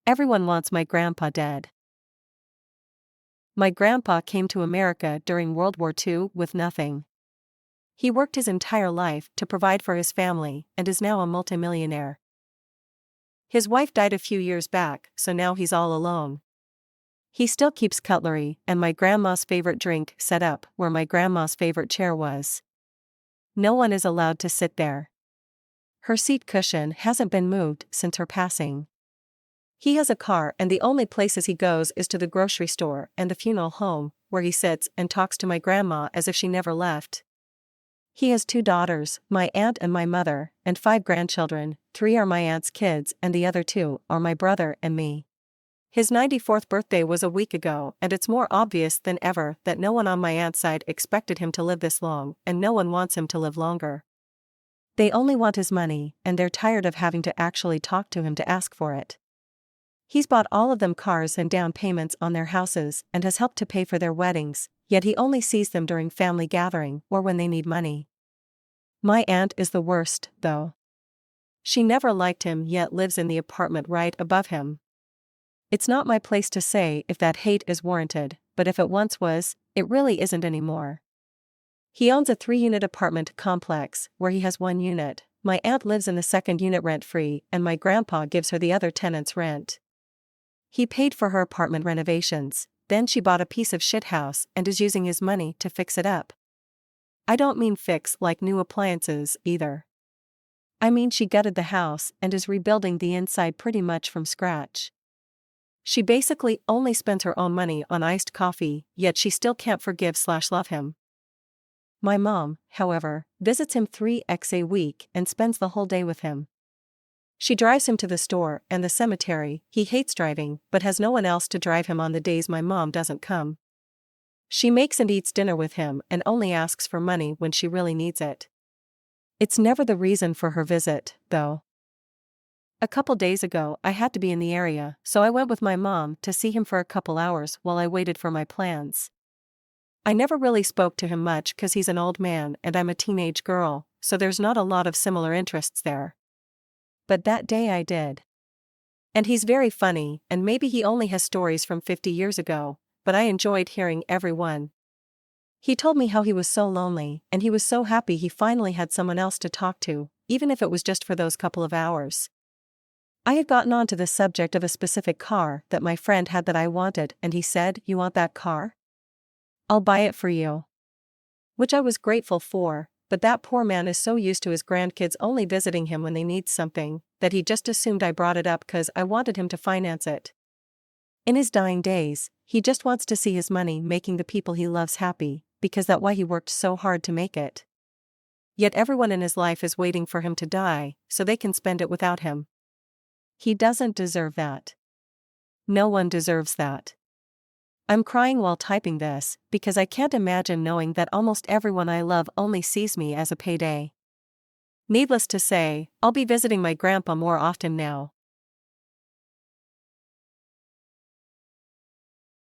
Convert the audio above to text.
Everyone wants my grandpa dead. My grandpa came to America during World War II with nothing. He worked his entire life to provide for his family and is now a multimillionaire. His wife died a few years back, so now he's all alone. He still keeps cutlery and my grandma's favorite drink set up where my grandma's favorite chair was. No one is allowed to sit there. Her seat cushion hasn't been moved since her passing. He has a car and the only places he goes is to the grocery store and the funeral home, where he sits and talks to my grandma as if she never left. He has 2 daughters, my aunt and my mother, and 5 grandchildren. 3 are my aunt's kids and the other 2 are my brother and me. His 94th birthday was a week ago and it's more obvious than ever that no one on my aunt's side expected him to live this long and no one wants him to live longer. They only want his money and they're tired of having to actually talk to him to ask for it. He's bought all of them cars and down payments on their houses and has helped to pay for their weddings, yet he only sees them during family gathering or when they need money. My aunt is the worst, though. She never liked him yet lives in the apartment right above him. It's not my place to say if that hate is warranted, but if it once was, it really isn't anymore. He owns a 3-unit apartment complex where he has 1 unit. My aunt lives in the 2nd unit rent-free and my grandpa gives her the other tenant's rent. He paid for her apartment renovations, then she bought a piece of shit house and is using his money to fix it up. I don't mean fix like new appliances, either. I mean she gutted the house and is rebuilding the inside pretty much from scratch. She basically only spends her own money on iced coffee, yet she still can't forgive/love him. My mom, however, visits him 3x a week and spends the whole day with him. She drives him to the store and the cemetery. He hates driving but has no one else to drive him on the days my mom doesn't come. She makes and eats dinner with him and only asks for money when she really needs it. It's never the reason for her visit, though. A couple days ago I had to be in the area, so I went with my mom to see him for a couple hours while I waited for my plans. I never really spoke to him much cause he's an old man and I'm a teenage girl, so there's not a lot of similar interests there. But that day I did. And he's very funny, and maybe he only has stories from 50 years ago, but I enjoyed hearing every one. He told me how he was so lonely, and he was so happy he finally had someone else to talk to, even if it was just for those couple of hours. I had gotten onto the subject of a specific car that my friend had that I wanted, and he said, "You want that car? I'll buy it for you." Which I was grateful for, but that poor man is so used to his grandkids only visiting him when they need something, that he just assumed I brought it up cause I wanted him to finance it. In his dying days, he just wants to see his money making the people he loves happy, because that's why he worked so hard to make it. Yet everyone in his life is waiting for him to die, so they can spend it without him. He doesn't deserve that. No one deserves that. I'm crying while typing this, because I can't imagine knowing that almost everyone I love only sees me as a payday. Needless to say, I'll be visiting my grandpa more often now,